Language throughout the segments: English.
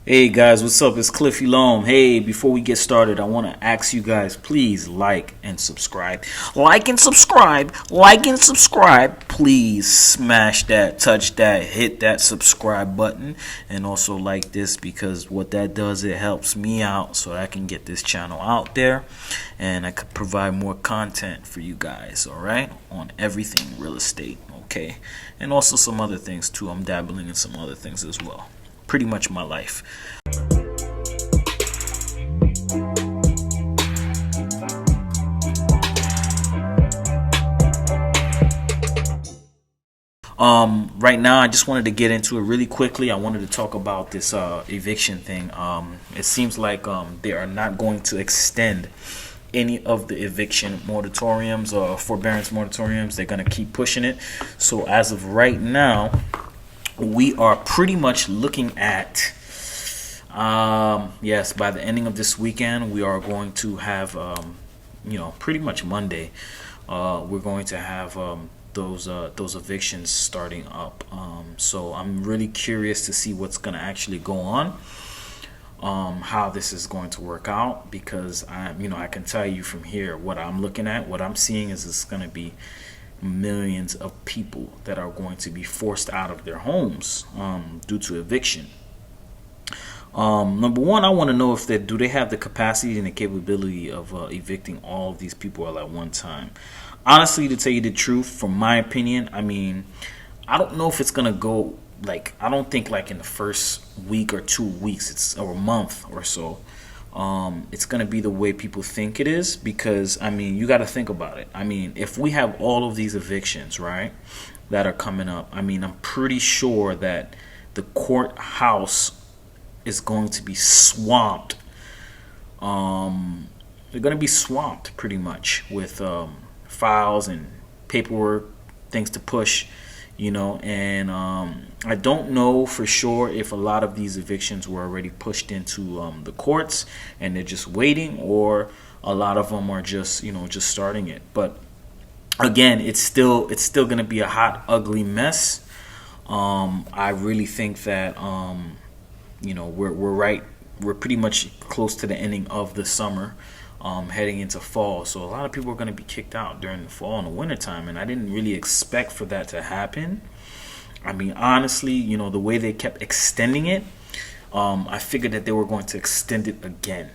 Hey guys, what's up? It's Cliff Elome. Hey, before we get started, I want to ask you guys, please like and subscribe. Like and subscribe. Like and subscribe. Please smash that, touch that, hit that subscribe button, and also like this because what that does, it helps me out so I can get this channel out there and I could provide more content for you guys, all right? On everything real estate, okay? And also some other things too. I'm dabbling in some other things as well. Pretty much my life. Right now, I just wanted to get into it really quickly. I wanted to talk about this eviction thing. It seems like they are not going to extend any of the eviction moratoriums or forbearance moratoriums. They're going to keep pushing it. So as of right now, we are pretty much looking at yes, by the ending of this weekend, we are going to have pretty much Monday, we're going to have those evictions starting up. So I'm really curious to see what's going to actually go on, how this is going to work out, because I can tell you from here what I'm looking at, what I'm seeing is it's going to be millions of people that are going to be forced out of their homes due to eviction. Number one, I want to know if do they have the capacity and the capability of evicting all of these people all at one time. Honestly, to tell you the truth, from my opinion, I don't know if it's gonna go I don't think in the first week or 2 weeks, or a month or so, it's gonna be the way people think it is, because you got to think about it. If we have all of these evictions, right, that are coming up, I'm pretty sure that the courthouse is going to be swamped. They're going to be swamped pretty much with files and paperwork, things to push, and I don't know for sure if a lot of these evictions were already pushed into the courts and they're just waiting, or a lot of them are just just starting it. But again, it's still going to be a hot, ugly mess. I really think that we're pretty much close to the ending of the summer, heading into fall. So a lot of people are going to be kicked out during the fall and the winter time, and I didn't really expect for that to happen. Honestly, the way they kept extending it, I figured that they were going to extend it again,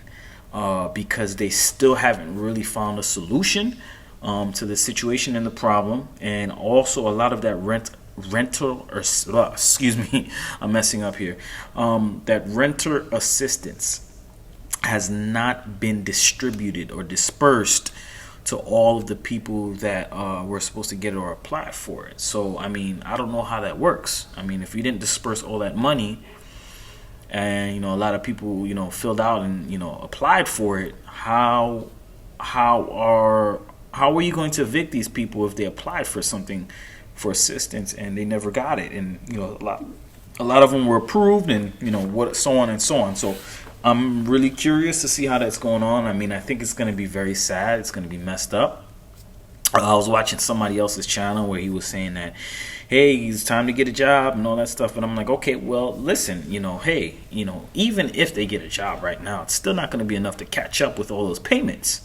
because they still haven't really found a solution to the situation and the problem. And also a lot of that rental, or excuse me, I'm messing up here, that renter assistance has not been distributed or dispersed to all of the people that were supposed to get it or apply for it. So I don't know how that works. If you didn't disperse all that money, and a lot of people filled out and applied for it, how are you going to evict these people if they applied for something, for assistance, and they never got it? And a lot of them were approved, and what, so on and so on. So I'm really curious to see how that's going on. I think it's going to be very sad. It's going to be messed up. I was watching somebody else's channel where he was saying that, hey, it's time to get a job and all that stuff. And I'm like, okay, well, listen, hey, even if they get a job right now, it's still not going to be enough to catch up with all those payments,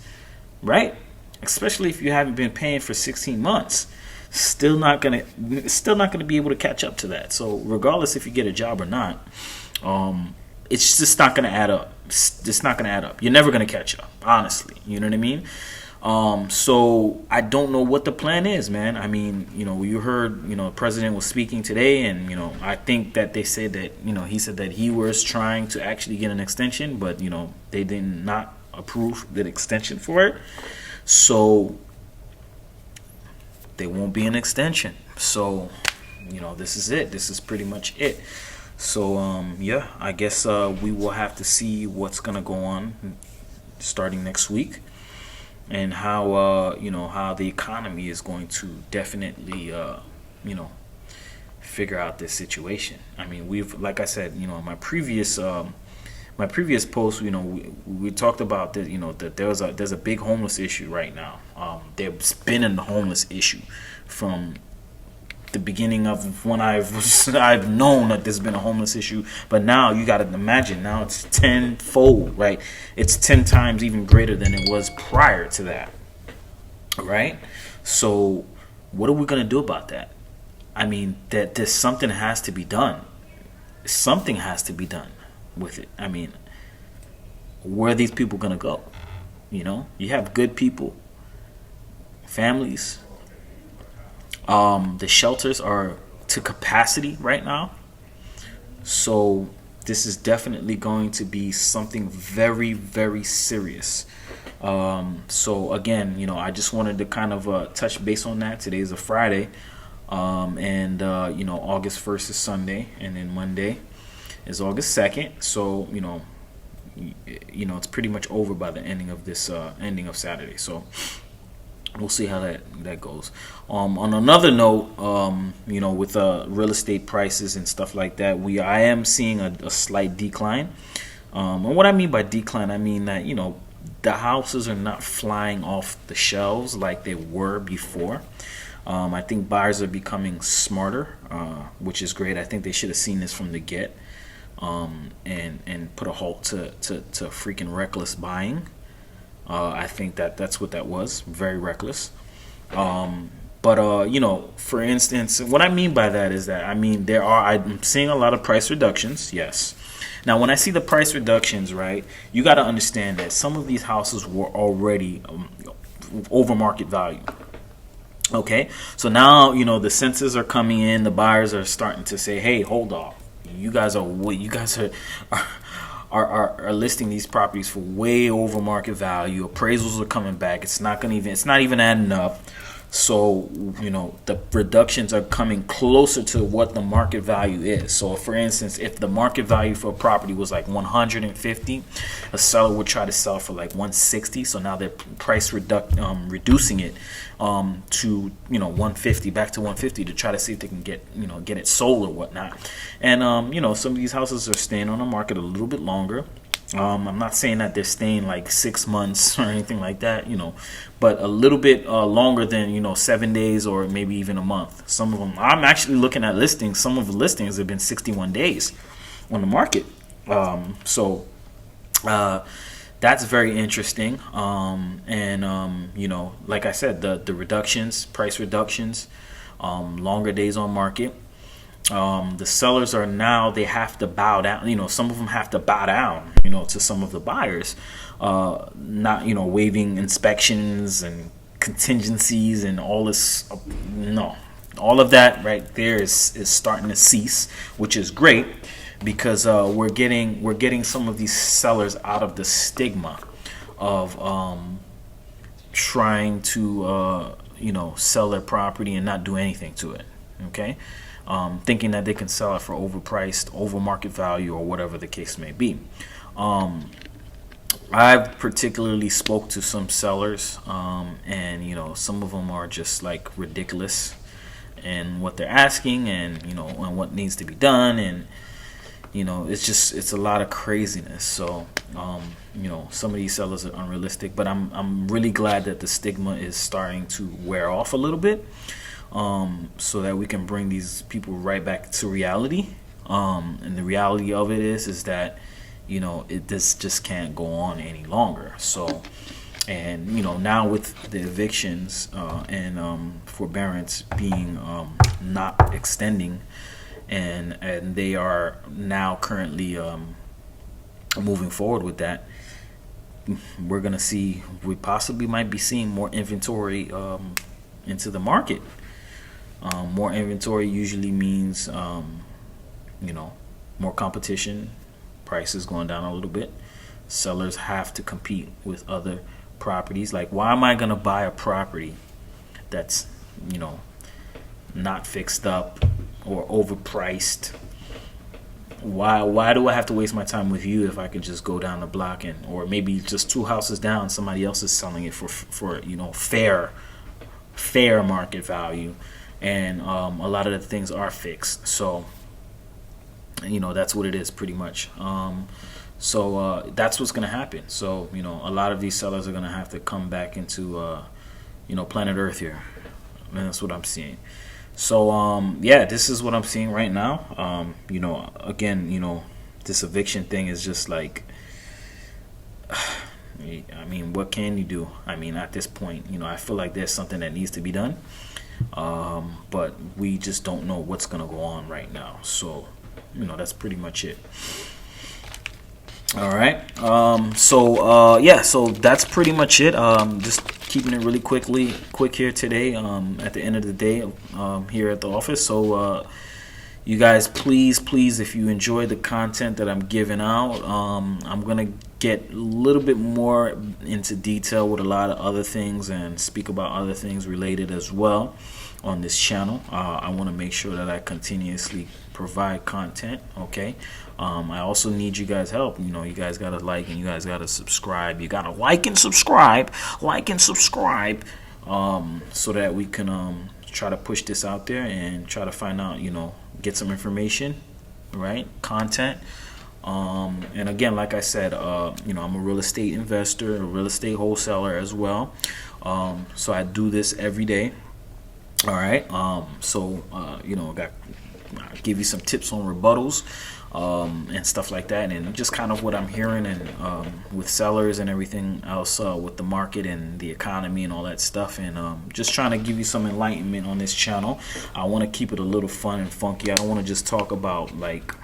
right? Especially if you haven't been paying for 16 months. Still not gonna be able to catch up to that. So regardless if you get a job or not, it's just not gonna add up. It's not gonna add up. You're never gonna catch up, honestly. You know what I mean? So I don't know what the plan is, man. You heard, the president was speaking today, and I think that they said that he said that he was trying to actually get an extension, but they did not approve the extension for it. So there won't be an extension. So this is it. This is pretty much it. So yeah, I guess we will have to see what's gonna go on starting next week, and how how the economy is going to definitely figure out this situation. We've, like I said, in my previous post, we talked about that, that there's a big homeless issue right now. There's been a homeless issue from the beginning of when I've known that there's been a homeless issue. But now you got to imagine, now it's tenfold, right? It's 10 times even greater than it was prior to that, right? So what are we going to do about that? I mean, that there's something has to be done. Something has to be done with it. I mean, where are these people going to go? You have good people, families. The shelters are to capacity right now. So this is definitely going to be something very, very serious. So again, I just wanted to kind of touch base on that. Today is a Friday. And August 1st is Sunday, and then Monday is August 2nd. So, it's pretty much over by the ending of this ending of Saturday. So we'll see how that goes. On another note, with real estate prices and stuff like that, I am seeing a slight decline. And what I mean by decline, I mean that the houses are not flying off the shelves like they were before. I think buyers are becoming smarter, which is great. I think they should have seen this from the get, and put a halt to freaking reckless buying. I think that's what that was, very reckless. But for instance, what I mean by that is that I'm seeing a lot of price reductions. Yes. Now, when I see the price reductions, right, you got to understand that some of these houses were already over market value. Okay, so now the census are coming in. The buyers are starting to say, "Hey, hold off! You guys are listing these properties for way over market value. Appraisals are coming back. It's not even adding up." So the reductions are coming closer to what the market value is. So for instance, if the market value for a property was like 150, a seller would try to sell for like 160. So now they're reducing it to 150, back to 150, to try to see if they can get it sold or whatnot. And some of these houses are staying on the market a little bit longer. I'm not saying that they're staying like 6 months or anything like that, but a little bit longer than 7 days or maybe even a month. Some of them, I'm actually looking at listings. Some of the listings have been 61 days on the market. So that's very interesting. Like I said, the reductions, price reductions, longer days on market. The sellers are now, they have to bow down. Some of them have to bow down, to some of the buyers, not, waiving inspections and contingencies and all this. No, all of that right there is starting to cease, which is great, because we're getting some of these sellers out of the stigma of trying to sell their property and not do anything to it. Okay. Thinking that they can sell it for overpriced, over market value, or whatever the case may be. I've particularly spoke to some sellers, and some of them are just like ridiculous in what they're asking, and and what needs to be done, and it's a lot of craziness. So some of these sellers are unrealistic, but I'm really glad that the stigma is starting to wear off a little bit. So that we can bring these people right back to reality. And the reality of it is that, this just can't go on any longer. So, and, now with the evictions, and forbearance being, not extending, and they are now currently, moving forward with that, we possibly might be seeing more inventory, into the market. More inventory usually means, more competition, prices going down a little bit. Sellers have to compete with other properties. Like, why am I going to buy a property that's, not fixed up or overpriced? Why do I have to waste my time with you if I can just go down the block or maybe just 2 houses down, somebody else is selling it for fair market value? And a lot of the things are fixed. So, that's what it is pretty much. So that's what's going to happen. So, a lot of these sellers are going to have to come back into, planet Earth here. And that's what I'm seeing. So yeah, this is what I'm seeing right now. Again, this eviction thing is just like, I mean, what can you do? I mean, at this point, I feel like there's something that needs to be done, but we just don't know what's gonna go on right now. So, that's pretty much it. All right. Yeah. So that's pretty much it. Just keeping it really quick here today. At the end of the day, here at the office. So, you guys, please, if you enjoy the content that I'm giving out, I'm gonna get a little bit more into detail with a lot of other things and speak about other things related as well on this channel. I want to make sure that I continuously provide content. Okay. I also need you guys' help. You guys gotta like and you guys gotta subscribe. You gotta like and subscribe, so that we can try to push this out there and try to find out, get some information, right? Content. And again, like I said, I'm a real estate investor, a real estate wholesaler as well. So I do this every day. All right. I give you some tips on rebuttals, and stuff like that, and just kind of what I'm hearing and with sellers and everything else, with the market and the economy and all that stuff, and just trying to give you some enlightenment on this channel. I want to keep it a little fun and funky. I don't want to just talk about like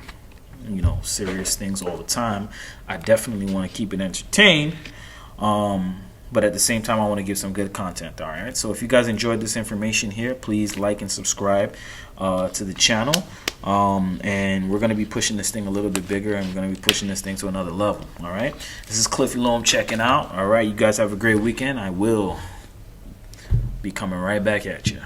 serious things all the time. I definitely want to keep it entertained, but at the same time I want to give some good content. All right, so if you guys enjoyed this information here, please like and subscribe to the channel, and we're going to be pushing this thing a little bit bigger, and we're going to be pushing this thing to another level. All right, this is Cliff Elome checking out. All right, you guys have a great weekend. I will be coming right back at you.